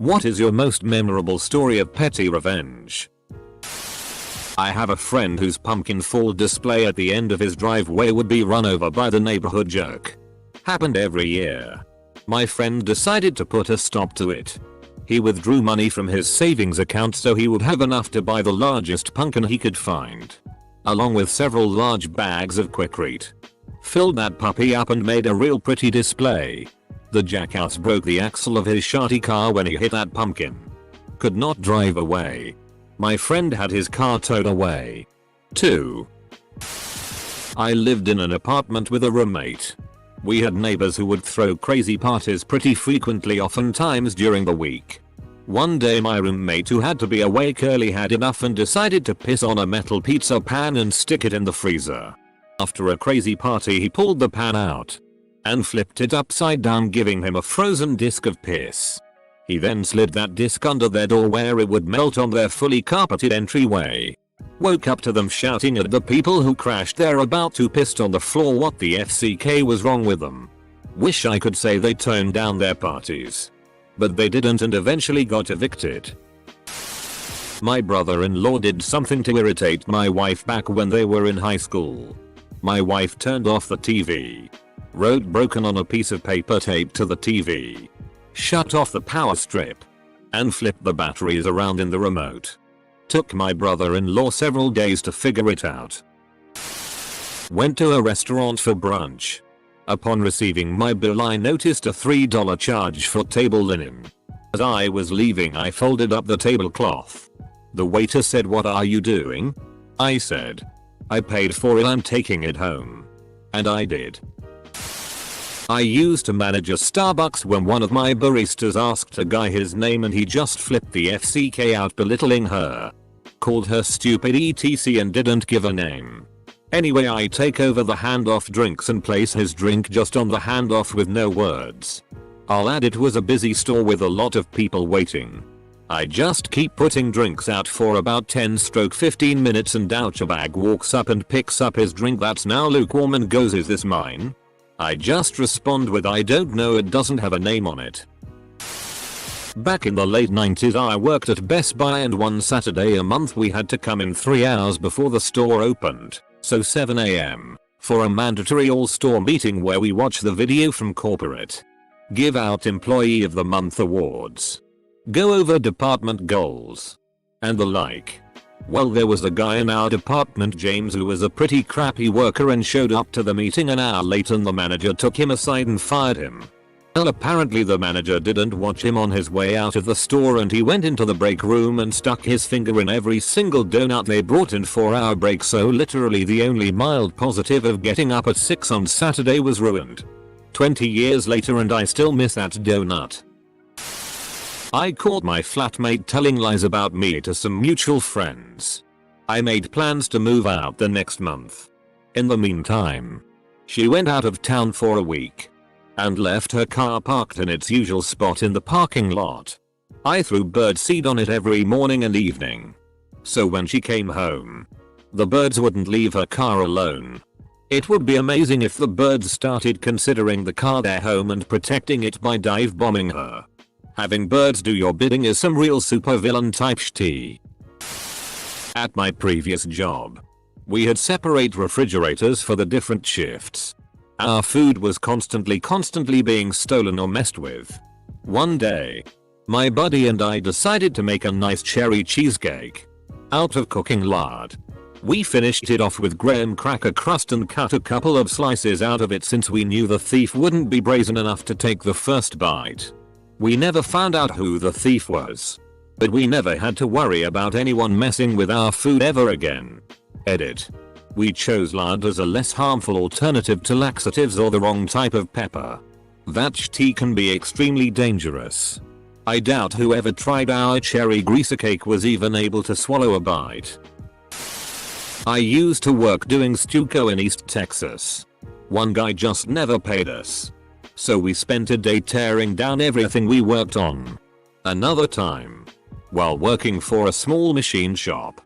What is your most memorable story of petty revenge? I have a friend whose pumpkin fall display at the end of his driveway would be run over by the neighborhood jerk. Happened every year. My friend decided to put a stop to it. He withdrew money from his savings account so he would have enough to buy the largest pumpkin he could find, along with several large bags of Quikrete. Filled that puppy up and made a real pretty display. The jackass broke the axle of his shoddy car when he hit that pumpkin. Could not drive away. My friend had his car towed away. 2. I lived in an apartment with a roommate. We had neighbors who would throw crazy parties pretty frequently, oftentimes during the week. One day my roommate, who had to be awake early, had enough and decided to piss on a metal pizza pan and stick it in the freezer. After a crazy party, he pulled the pan out and flipped it upside down, giving him a frozen disc of piss. He then slid that disc under their door where it would melt on their fully carpeted entryway. Woke up to them shouting at the people who crashed there about to pissed on the floor what the FCK was wrong with them. Wish I could say they toned down their parties. But they didn't and eventually got evicted. My brother-in-law did something to irritate my wife back when they were in high school. My wife turned off the TV, wrote broken on a piece of paper taped to the TV, shut off the power strip, and flipped the batteries around in the remote. Took my brother-in-law several days to figure it out. Went to a restaurant for brunch. Upon receiving my bill, I noticed a $3 charge for table linen. As I was leaving, I folded up the tablecloth. The waiter said, "What are you doing?" I said, "I paid for it, I'm taking it home." And I did. I used to manage a Starbucks when one of my baristas asked a guy his name and he just flipped the FCK out, belittling her. Called her stupid etc and didn't give a name. Anyway, I take over the handoff drinks and place his drink just on the handoff with no words. I'll add it was a busy store with a lot of people waiting. I just keep putting drinks out for about 10-15 minutes and Douchebag walks up and picks up his drink that's now lukewarm and goes, "Is this mine?" I just respond with, "I don't know, it doesn't have a name on it." Back in the late 90s, I worked at Best Buy and one Saturday a month we had to come in 3 hours before the store opened, so 7 AM, for a mandatory all-store meeting where we watch the video from corporate, give out Employee of the Month awards, go over department goals, and the like. Well, there was a guy in our department, James, who was a pretty crappy worker and showed up to the meeting an hour late and the manager took him aside and fired him. Well, apparently the manager didn't watch him on his way out of the store and he went into the break room and stuck his finger in every single donut they brought in for our break, so literally the only mild positive of getting up at 6 on Saturday was ruined. 20 years later and I still miss that donut. I caught my flatmate telling lies about me to some mutual friends. I made plans to move out the next month. In the meantime, she went out of town for a week and left her car parked in its usual spot in the parking lot. I threw bird seed on it every morning and evening, so when she came home, the birds wouldn't leave her car alone. It would be amazing if the birds started considering the car their home and protecting it by dive bombing her. Having birds do your bidding is some real supervillain type shit. At my previous job, we had separate refrigerators for the different shifts. Our food was constantly being stolen or messed with. One day, my buddy and I decided to make a nice cherry cheesecake out of cooking lard. We finished it off with graham cracker crust and cut a couple of slices out of it since we knew the thief wouldn't be brazen enough to take the first bite. We never found out who the thief was, but we never had to worry about anyone messing with our food ever again. Edit. We chose lard as a less harmful alternative to laxatives or the wrong type of pepper. That shit can be extremely dangerous. I doubt whoever tried our cherry greaser cake was even able to swallow a bite. I used to work doing stucco in East Texas. One guy just never paid us, so we spent a day tearing down everything we worked on. Another time, while working for a small machine shop,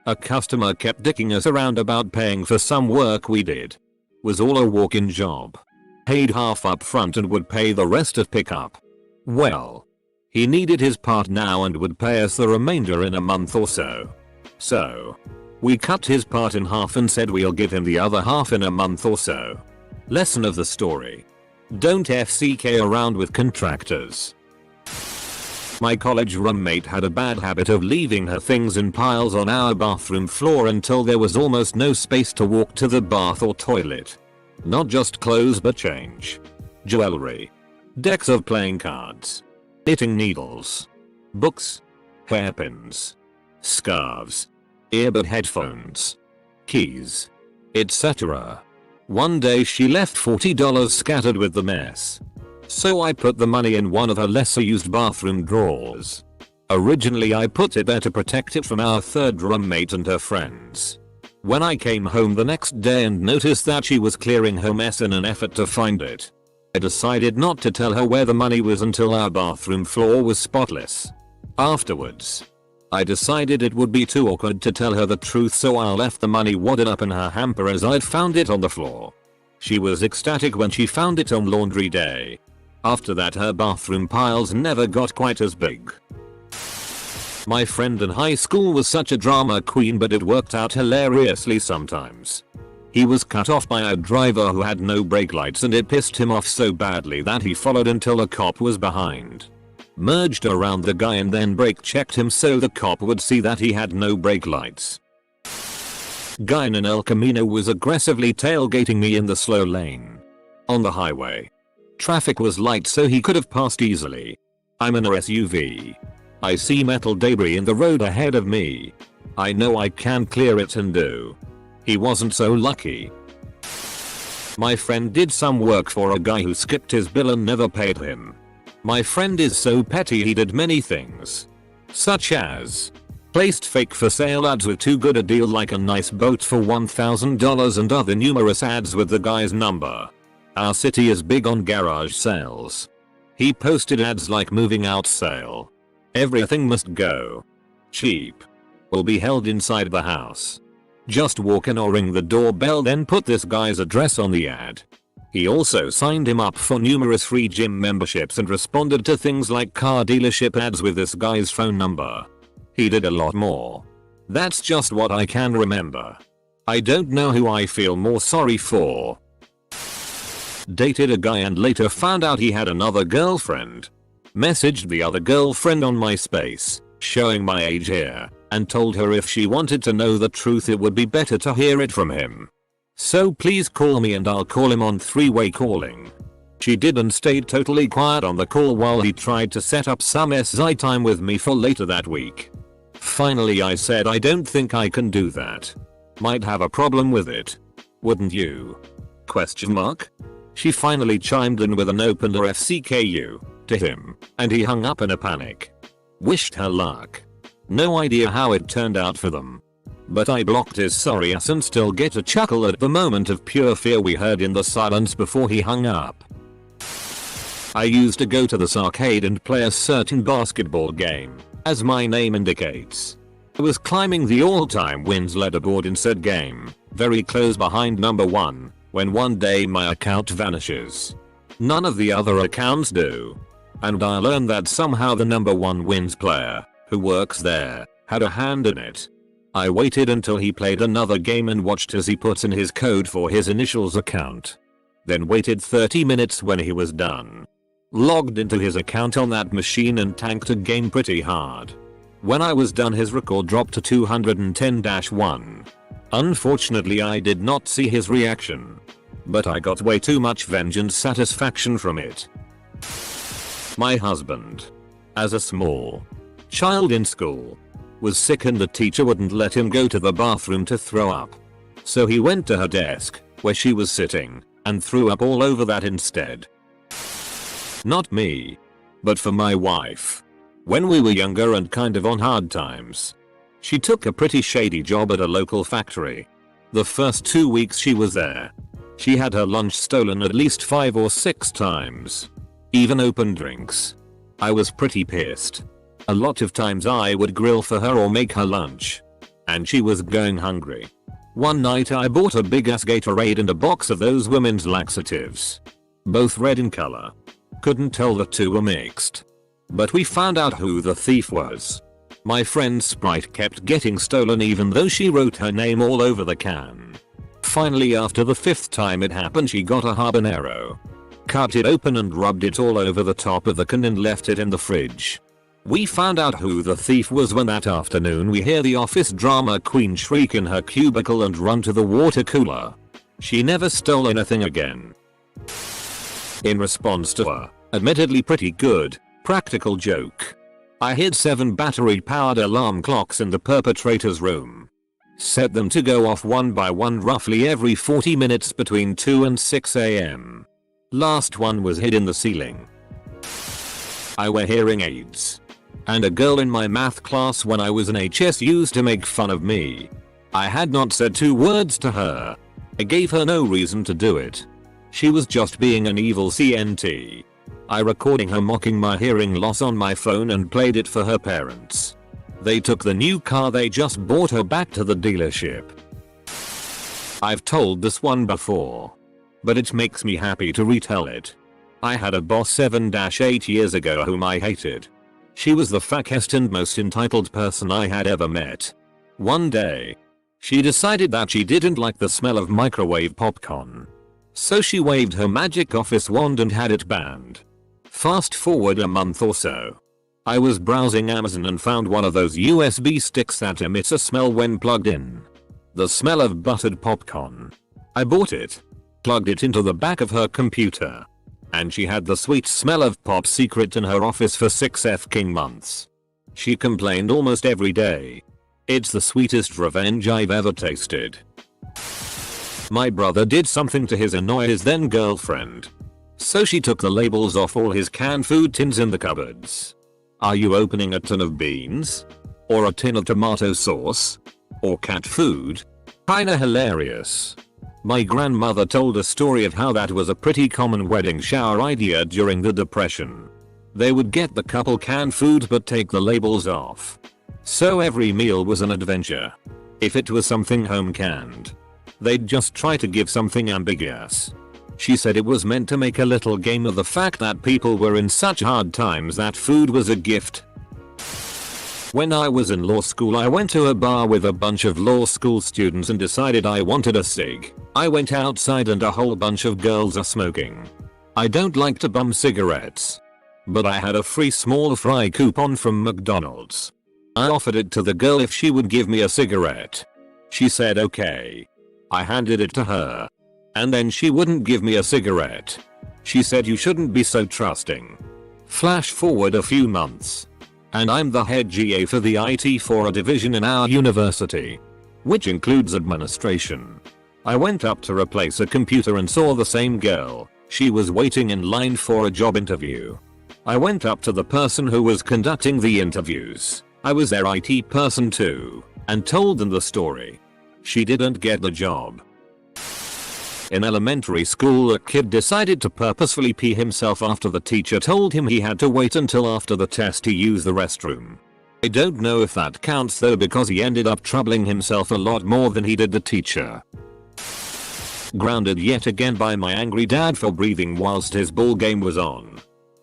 a customer kept dicking us around about paying for some work we did. Was all a walk-in job. Paid half up front and would pay the rest at pickup. Well, He needed his part now and would pay us the remainder in a month or so. So we cut his part in half and said we'll give him the other half in a month or so. Lesson of the story: don't FCK around with contractors. My college roommate had a bad habit of leaving her things in piles on our bathroom floor until there was almost no space to walk to the bath or toilet. Not just clothes but change, jewelry, decks of playing cards, knitting needles, books, hairpins, scarves, earbud headphones, keys, etc. One day she left $40 scattered with the mess. So I put the money in one of her lesser used bathroom drawers. Originally I put it there to protect it from our third roommate and her friends. When I came home the next day and noticed that she was clearing her mess in an effort to find it, I decided not to tell her where the money was until our bathroom floor was spotless. Afterwards, I decided it would be too awkward to tell her the truth, so I left the money wadded up in her hamper as I'd found it on the floor. She was ecstatic when she found it on laundry day. After that her bathroom piles never got quite as big. My friend in high school was such a drama queen, but it worked out hilariously sometimes. He was cut off by a driver who had no brake lights and it pissed him off so badly that he followed until a cop was behind, merged around the guy and then brake checked him so the cop would see that he had no brake lights. Guy in El Camino was aggressively tailgating me in the slow lane. On the highway, traffic was light so he could have passed easily. I'm in a SUV. I see metal debris in the road ahead of me. I know I can clear it and do. He wasn't so lucky. My friend did some work for a guy who skipped his bill and never paid him. My friend is so petty he did many things, such as placed fake for sale ads with too good a deal like a nice boat for $1,000 and other numerous ads with the guy's number. Our city is big on garage sales. He posted ads like moving out sale, everything must go, cheap, will be held inside the house. Just walk in or ring the doorbell, then put this guy's address on the ad. He also signed him up for numerous free gym memberships and responded to things like car dealership ads with this guy's phone number. He did a lot more. That's just what I can remember. I don't know who I feel more sorry for. Dated a guy and later found out he had another girlfriend. Messaged the other girlfriend on MySpace, showing my age here, and told her if she wanted to know the truth it would be better to hear it from him. So please call me and I'll call him on three-way calling. She did and stayed totally quiet on the call while he tried to set up some SI time with me for later that week. Finally I said I don't think I can do that. Might have a problem with it. Wouldn't you? Question mark? She finally chimed in with an open FCKU to him, and he hung up in a panic. Wished her luck. No idea how it turned out for them. But I blocked his sorry ass and still get a chuckle at the moment of pure fear we heard in the silence before he hung up. I used to go to this arcade and play a certain basketball game, as my name indicates. I was climbing the all-time wins leaderboard in said game, very close behind number 1, when one day my account vanishes. None of the other accounts do. And I learned that somehow the number 1 wins player, who works there, had a hand in it. I waited until he played another game and watched as he put in his code for his initials account. Then waited 30 minutes when he was done. Logged into his account on that machine and tanked a game pretty hard. When I was done his record dropped to 210-1. Unfortunately I did not see his reaction. But I got way too much vengeance satisfaction from it. My husband, as a small child in school, was sick and the teacher wouldn't let him go to the bathroom to throw up. So he went to her desk, where she was sitting, and threw up all over that instead. Not me, but for my wife. When we were younger and kind of on hard times, she took a pretty shady job at a local factory. The first 2 weeks she was there, she had her lunch stolen at least 5 or 6 times. Even open drinks. I was pretty pissed. A lot of times I would grill for her or make her lunch. And she was going hungry. One night I bought a big ass Gatorade and a box of those women's laxatives. Both red in color. Couldn't tell the two were mixed. But we found out who the thief was. My friend's Sprite kept getting stolen even though she wrote her name all over the can. Finally, after the 5th time it happened, she got a habanero, cut it open and rubbed it all over the top of the can and left it in the fridge. We found out who the thief was when that afternoon we hear the office drama queen shriek in her cubicle and run to the water cooler. She never stole anything again. In response to a, admittedly pretty good, practical joke, I hid 7 battery-powered alarm clocks in the perpetrator's room. Set them to go off one by one roughly every 40 minutes between 2 and 6 AM. Last one was hid in the ceiling. I wear hearing aids. And a girl in my math class when I was in HS used to make fun of me. I had not said 2 words to her. I gave her no reason to do it. She was just being an evil CNT. I recorded her mocking my hearing loss on my phone and played it for her parents. They took the new car they just bought her back to the dealership. I've told this one before, but it makes me happy to retell it. I had a boss 7-8 years ago whom I hated. She was the fattest and most entitled person I had ever met. One day, she decided that she didn't like the smell of microwave popcorn. So she waved her magic office wand and had it banned. Fast forward a month or so. I was browsing Amazon and found one of those USB sticks that emits a smell when plugged in. The smell of buttered popcorn. I bought it, plugged it into the back of her computer, and she had the sweet smell of Pop Secret in her office for 6 f***ing months. She complained almost every day. It's the sweetest revenge I've ever tasted. My brother did something to annoy his then girlfriend. So she took the labels off all his canned food tins in the cupboards. Are you opening a tin of beans? Or a tin of tomato sauce? Or cat food? Kinda hilarious. My grandmother told a story of how that was a pretty common wedding shower idea during the Depression. They would get the couple canned food but take the labels off. So every meal was an adventure. If it was something home canned, they'd just try to give something ambiguous. She said it was meant to make a little game of the fact that people were in such hard times that food was a gift. When I was in law school, I went to a bar with a bunch of law school students and decided I wanted a cig. I went outside and a whole bunch of girls are smoking. I don't like to bum cigarettes, but I had a free small fry coupon from McDonald's. I offered it to the girl if she would give me a cigarette. She said okay. I handed it to her, and then she wouldn't give me a cigarette. She said you shouldn't be so trusting. Flash forward a few months, and I'm the head GA for the IT4 division in our university, which includes administration. I went up to replace a computer and saw the same girl. She was waiting in line for a job interview. I went up to the person who was conducting the interviews. I was their IT person too, and told them the story. She didn't get the job. In elementary school, a kid decided to purposefully pee himself after the teacher told him he had to wait until after the test to use the restroom. I don't know if that counts though, because he ended up troubling himself a lot more than he did the teacher. Grounded yet again by my angry dad for breathing whilst his ball game was on.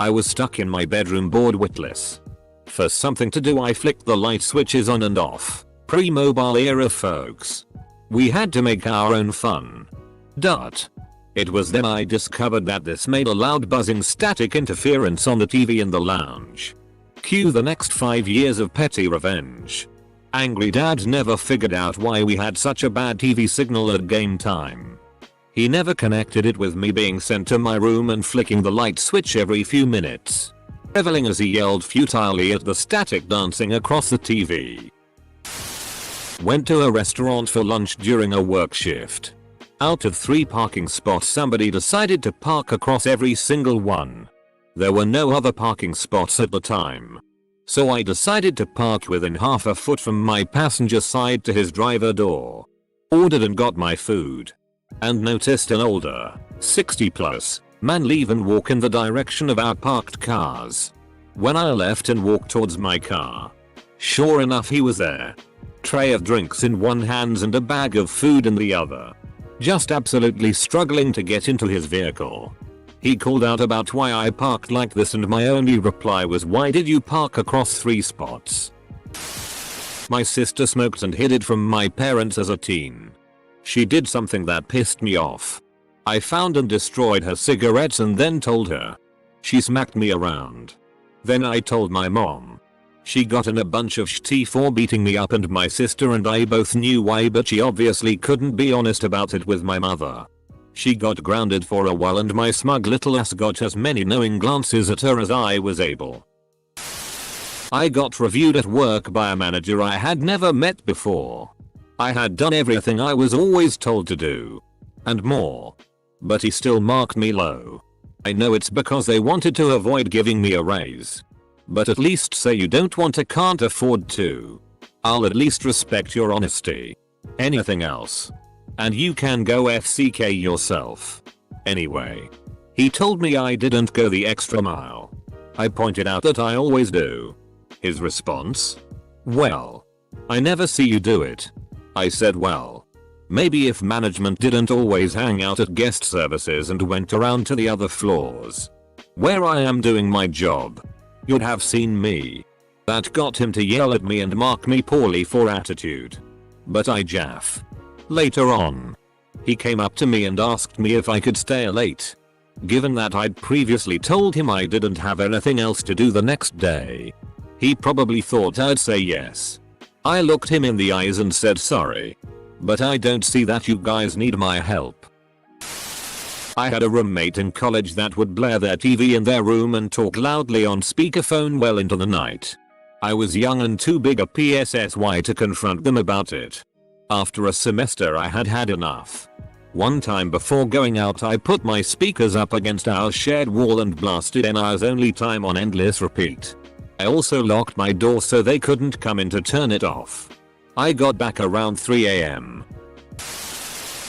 I was stuck in my bedroom bored witless. For something to do, I flicked the light switches on and off. Pre-mobile era folks. We had to make our own fun. It was then I discovered that this made a loud buzzing static interference on the TV in the lounge. Cue the next 5 years of petty revenge. Angry dad never figured out why we had such a bad TV signal at game time. He never connected it with me being sent to my room and flicking the light switch every few minutes, reveling as he yelled futilely at the static dancing across the TV. Went to a restaurant for lunch during a work shift. Out of 3 parking spots, somebody decided to park across every single one. There were no other parking spots at the time, so I decided to park within half a foot from my passenger side to his driver door. Ordered and got my food, and noticed an older, 60+ man leave and walk in the direction of our parked cars. When I left and walked towards my car, sure enough he was there. Tray of drinks in one hand and a bag of food in the other. Just absolutely struggling to get into his vehicle. He called out about why I parked like this and my only reply was, why did you park across 3 spots? My sister smoked and hid it from my parents as a teen. She did something that pissed me off. I found and destroyed her cigarettes and then told her. She smacked me around. Then I told my mom. She got in a bunch of shit for beating me up and my sister and I both knew why, but she obviously couldn't be honest about it with my mother. She got grounded for a while and my smug little ass got as many knowing glances at her as I was able. I got reviewed at work by a manager I had never met before. I had done everything I was always told to do. And more. But he still marked me low. I know it's because they wanted to avoid giving me a raise. But at least say you don't want to, can't afford to. I'll at least respect your honesty. Anything else? And you can go FCK yourself. Anyway. He told me I didn't go the extra mile. I pointed out that I always do. His response? Well. I never see you do it. I said, well. Maybe if management didn't always hang out at guest services and went around to the other floors. Where I am doing my job. You'd have seen me. That got him to yell at me and mark me poorly for attitude. But I jaff. Later on. He came up to me and asked me if I could stay late. Given that I'd previously told him I didn't have anything else to do the next day. He probably thought I'd say yes. I looked him in the eyes and said sorry. But I don't see that you guys need my help. I had a roommate in college that would blare their TV in their room and talk loudly on speakerphone well into the night. I was young and too big a PSSY to confront them about it. After a semester I had had enough. One time before going out I put my speakers up against our shared wall and blasted NR's Only Time on endless repeat. I also locked my door so they couldn't come in to turn it off. I got back around 3 AM.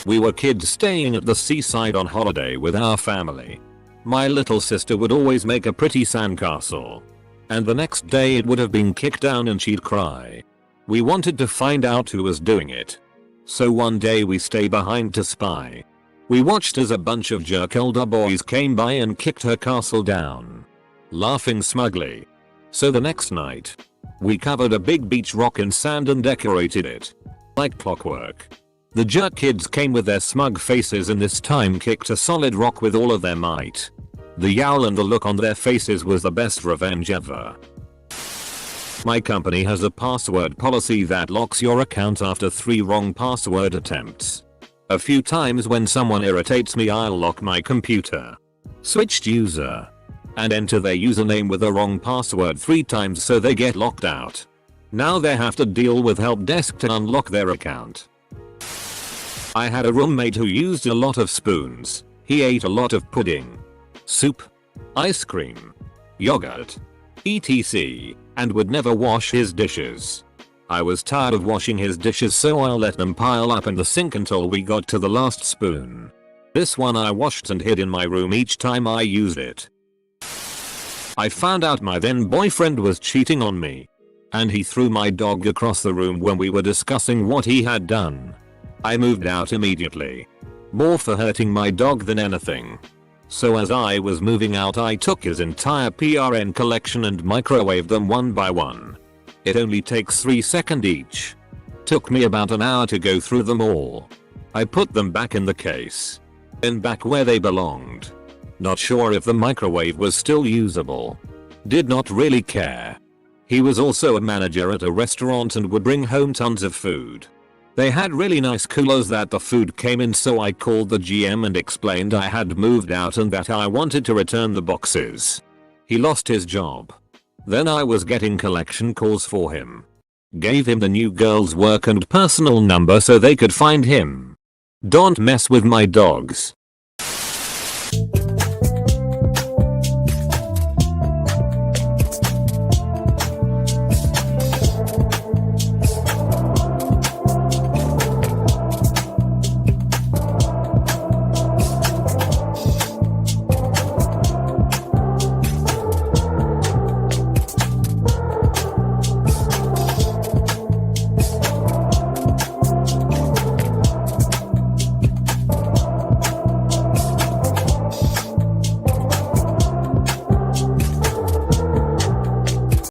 We were kids staying at the seaside on holiday with our family. My little sister would always make a pretty sandcastle. And the next day it would have been kicked down and she'd cry. We wanted to find out who was doing it. So one day we stayed behind to spy. We watched as a bunch of jerk older boys came by and kicked her castle down. Laughing smugly. So the next night, we covered a big beach rock in sand and decorated it. Like clockwork. The jerk kids came with their smug faces and this time kicked a solid rock with all of their might. The yowl and the look on their faces was the best revenge ever. My company has a password policy that locks your account after 3 wrong password attempts. A few times when someone irritates me I'll lock my computer. Switched user. And enter their username with a wrong password 3 times so they get locked out. Now they have to deal with help desk to unlock their account. I had a roommate who used a lot of spoons. He ate a lot of pudding, soup, ice cream, yogurt, etc. and would never wash his dishes. I was tired of washing his dishes so I let them pile up in the sink until we got to the last spoon. This one I washed and hid in my room each time I used it. I found out my then boyfriend was cheating on me. And he threw my dog across the room when we were discussing what he had done. I moved out immediately. More for hurting my dog than anything. So as I was moving out I took his entire PRN collection and microwaved them one by one. It only takes 3 seconds each. Took me about an hour to go through them all. I put them back in the case. Then back where they belonged. Not sure if the microwave was still usable. Did not really care. He was also a manager at a restaurant and would bring home tons of food. They had really nice coolers that the food came in, so I called the GM and explained I had moved out and that I wanted to return the boxes. He lost his job. Then I was getting collection calls for him. Gave him the new girl's work and personal number so they could find him. Don't mess with my dogs.